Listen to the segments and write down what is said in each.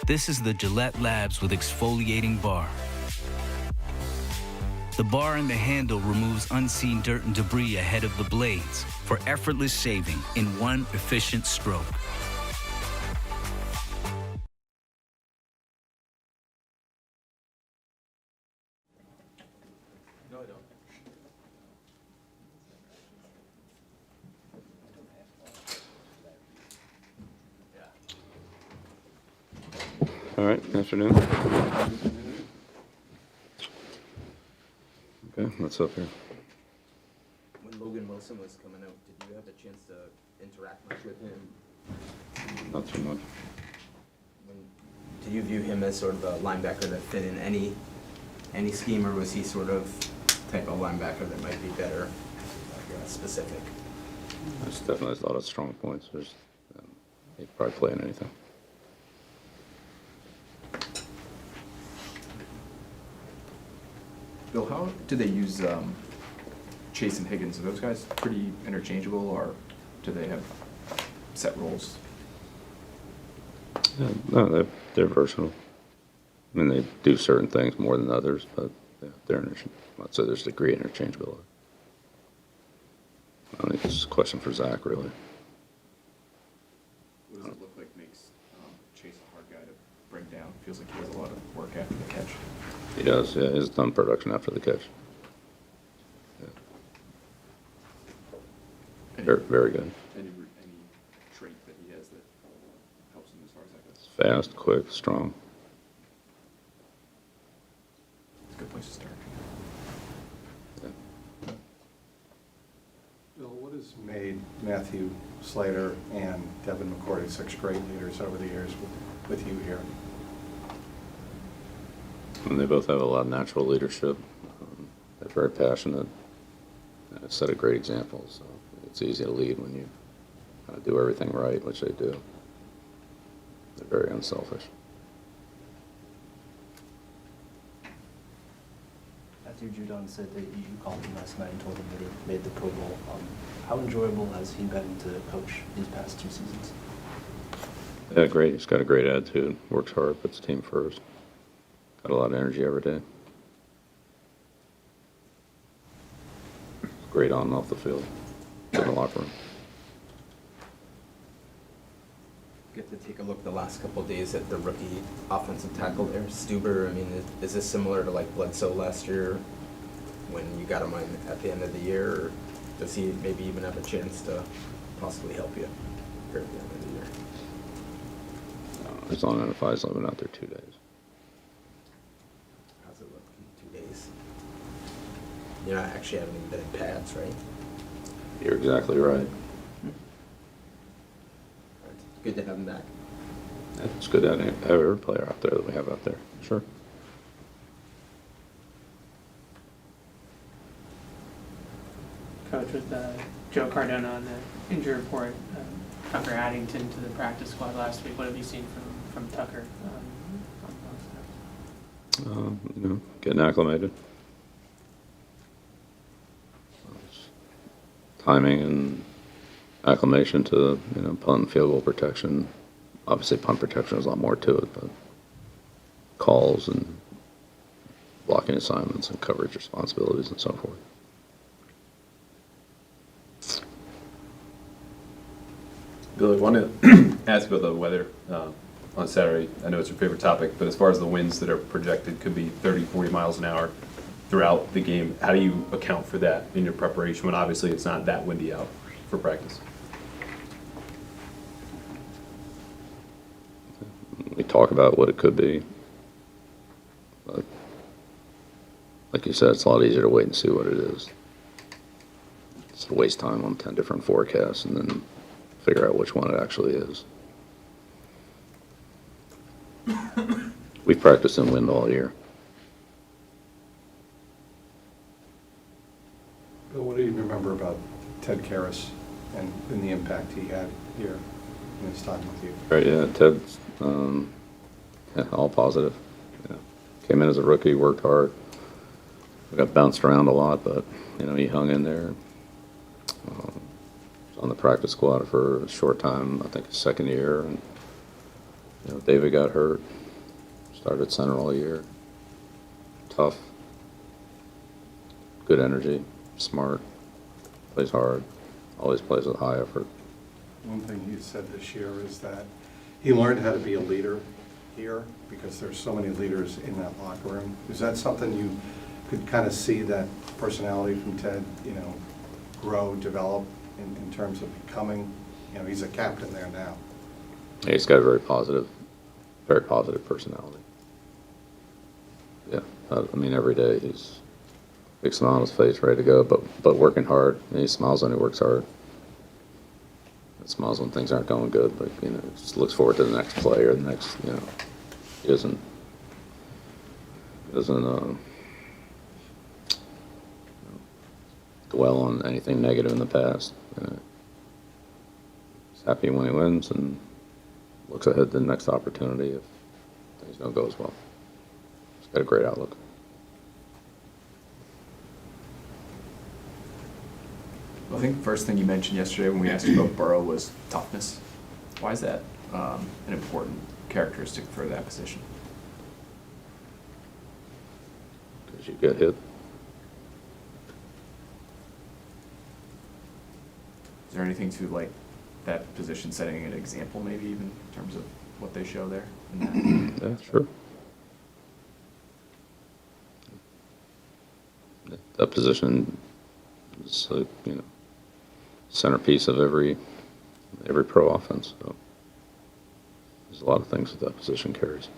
This is the Gillette Labs with exfoliating bar. The bar and the handle removes unseen dirt and debris ahead of the blades for effortless shaving in one efficient stroke. No, I don't. All right, afternoon. Okay, what's up here? When Logan Wilson was coming out, did you have a chance to interact much with him? Not too much. Did you view him as sort of a linebacker that fit in any scheme, or was he sort of type of linebacker that might be better, specific? There's definitely a lot of strong points. He could probably play in anything. Bill, how do they use Chase and Higgins? Are those guys pretty interchangeable, or do they have set roles? Yeah, no, they're versatile. I mean, they do certain things more than others, but yeah, I'd say there's a degree of interchangeability. I think it's a question for Zach, really. What does it look like makes Chase a hard guy to bring down? Feels like he has a lot of work after the catch. He does, yeah. He's done production after the catch. Yeah. Very, very good. Any trait that he has that helps him as far as that goes? Fast, quick, strong. It's a good place to start. Yeah. Bill, what has made Matthew Slater and Devin McCourty such great leaders over the years with you here? And they both have a lot of natural leadership. They're very passionate. Set a great example. So it's easy to lead when you do everything right, which they do. They're very unselfish. Matthew Judon said that you called him last night and told him that he made the Pro Bowl. How enjoyable has he been to coach these past 2 seasons? Yeah, great. He's got a great attitude. Works hard. Puts the team first. Got a lot of energy every day. Great on and off the field. Good in the locker room. Get to take a look the last couple of days at the rookie offensive tackle there, Stuber. I mean, is this similar to like Bledsoe last year when you got him at the end of the year, or does he maybe even have a chance to possibly help you here at the end of the year? He's on NFL. He's living out there 2 days. How's it look in 2 days? You're not actually haven't even been in pads, right? You're exactly right. Good to have him back. It's good to have every player out there that we have out there. Sure. Coach, with Joe Cardona on the injury report, Tucker Addington to the practice squad last week. What have you seen from Tucker on those steps? Getting acclimated. Timing and acclimation to, punt and field goal protection. Obviously, punt protection has a lot more to it, but calls and blocking assignments and coverage responsibilities and so forth. Bill, I want to ask about the weather on Saturday. I know it's your favorite topic, but as far as the winds that are projected could be 30, 40 miles an hour throughout the game, how do you account for that in your preparation when obviously it's not that windy out for practice? We talk about what it could be, but like you said, it's a lot easier to wait and see what it is. It's to waste time on 10 different forecasts and then figure out which one it actually is. We've practiced in wind all year. Bill, what do you remember about Ted Karras and the impact he had here in his time with you? Right, yeah, Ted's all positive. Yeah. Came in as a rookie, worked hard. We got bounced around a lot, but he hung in there. Was on the practice squad for a short time, I think his second year, and David got hurt, started center all year. Tough, good energy, smart, plays hard, always plays with high effort. One thing he said this year is that he learned how to be a leader here because there's so many leaders in that locker room. Is that something you could kind of see, that personality from Ted, grow, develop in terms of becoming, he's a captain there now. Yeah, he's got a very positive personality. Yeah, I mean, every day he's big smile on his face, ready to go, but working hard. And he smiles when he works hard. He smiles when things aren't going good, but just looks forward to the next play or the next. He doesn't dwell on anything negative in the past. He's happy when he wins and looks ahead to the next opportunity if things don't go as well. He's got a great outlook. I think the first thing you mentioned yesterday when we asked you about Burrow was toughness. Why is that an important characteristic for that position? Because you get hit. Is there anything to like that position setting an example, maybe even in terms of what they show there? Yeah, sure. That position is, centerpiece of every pro offense. So there's a lot of things that position carries.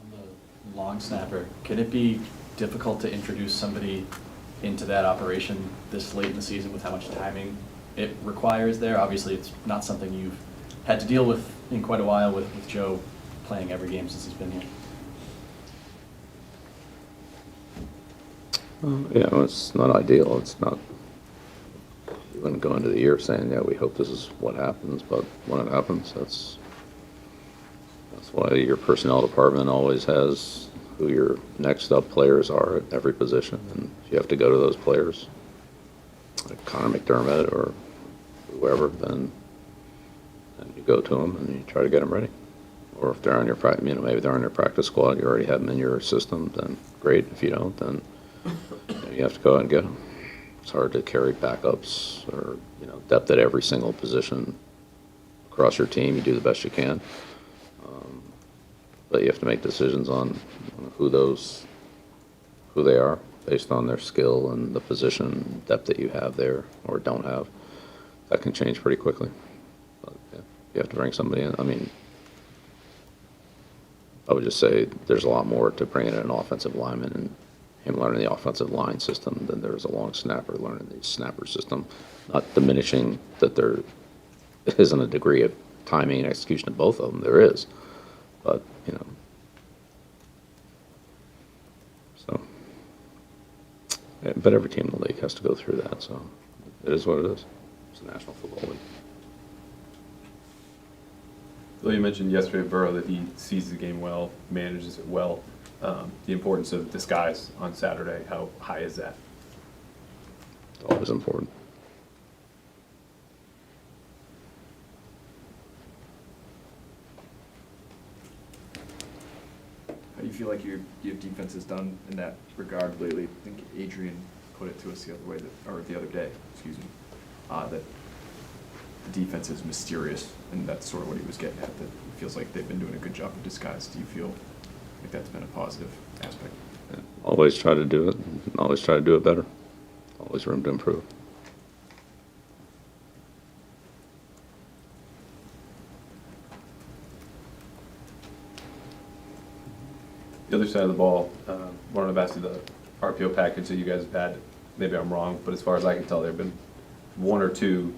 On the long snapper, can it be difficult to introduce somebody into that operation this late in the season with how much timing it requires there? Obviously, it's not something you've had to deal with in quite a while with Joe playing every game since he's been here. It's not ideal. It's not. You wouldn't go into the year saying, "Yeah, we hope this is what happens," but when it happens, that's why your personnel department always has who your next up players are at every position, and if you have to go to those players, like Connor McDermott or whoever, then you go to them and you try to get them ready. Or if they're on your maybe they're on your practice squad, you already have them in your system, then great. If you don't, then you have to go out and get them. It's hard to carry backups or depth at every single position across your team. You do the best you can, but you have to make decisions on who they are based on their skill and the position depth that you have there or don't have. That can change pretty quickly. But yeah, you have to bring somebody in. I mean, I would just say there's a lot more to bringing in an offensive lineman and him learning the offensive line system than there's a long snapper learning the snapper system. Not diminishing that there isn't a degree of timing and execution of both of them. There is. But, so. But every team in the league has to go through that, so it is what it is. It's a National Football League. Bill, you mentioned yesterday, Burrow, that he sees the game well, manages it well. The importance of disguise on Saturday, how high is that? It's always important. How do you feel like your defense has done in that regard lately? I think Adrian put it to us the other day, that the defense is mysterious, and that's sort of what he was getting at, that it feels like they've been doing a good job of disguise. Do you feel like that's been a positive aspect? Yeah. Always try to do it, and always try to do it better. Always room to improve. The other side of the ball, wanted to ask you the RPO package that you guys have had. Maybe I'm wrong, but as far as I can tell, there have been one or two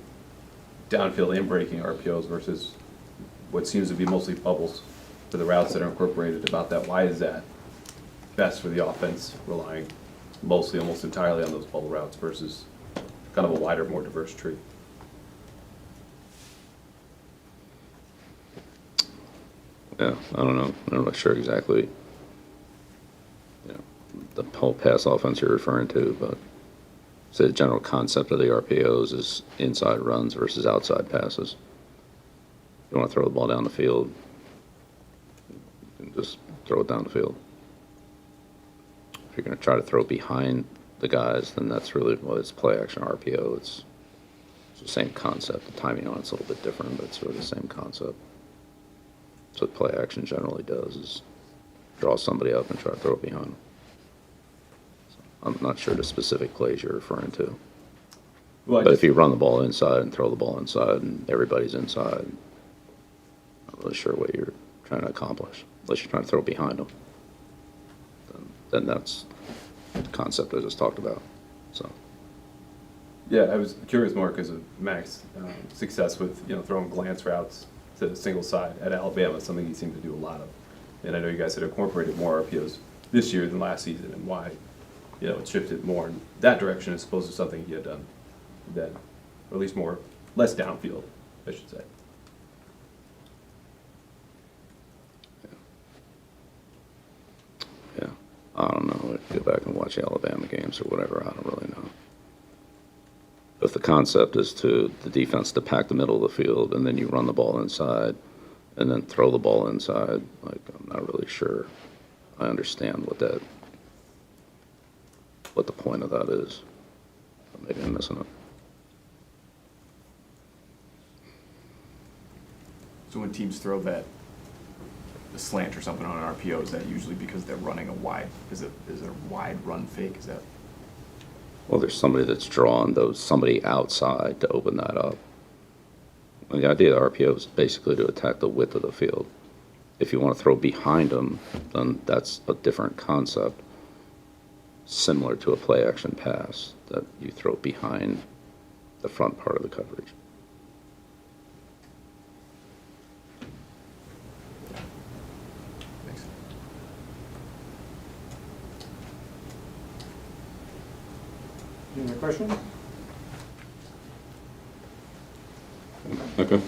downfield and breaking RPOs versus what seems to be mostly bubbles for the routes that are incorporated about that. Why is that best for the offense, relying mostly, almost entirely on those bubble routes versus kind of a wider, more diverse tree? Yeah, I don't know. I'm not sure exactly, the whole pass offense you're referring to, but So the general concept of the RPOs is inside runs versus outside passes. You want to throw the ball down the field, you can just throw it down the field. If you're going to try to throw behind the guys, then that's really, well, it's play action RPO. It's the same concept. The timing on it's a little bit different, but it's really the same concept. That's what play action generally does, is draw somebody up and try to throw it behind them. So I'm not sure the specific plays you're referring to. Well, But if you run the ball inside and throw the ball inside and everybody's inside, I'm not really sure what you're trying to accomplish, unless you're trying to throw it behind them. Then that's the concept I just talked about, so. Yeah, I was curious more because of Mac's success with, throwing glance routes to the single side at Alabama, something he seemed to do a lot of. And I know you guys had incorporated more RPOs this year than last season, and why, it shifted more in that direction as opposed to something he had done then, or at least less downfield, I should say. Yeah, I don't know. I'd go back and watch Alabama games or whatever. I don't really know. If the concept is to the defense to pack the middle of the field and then you run the ball inside and then throw the ball inside, like, I'm not really sure I understand what the point of that is. Maybe I'm missing it. So when teams throw a slant or something on an RPO, is that usually because they're running a wide, is it a wide run fake? Is that? Well, there's somebody that's drawn somebody outside to open that up. And the idea of the RPO is basically to attack the width of the field. If you want to throw behind them, then that's a different concept, similar to a play action pass, that you throw behind the front part of the coverage. Thanks. Any other questions? Okay.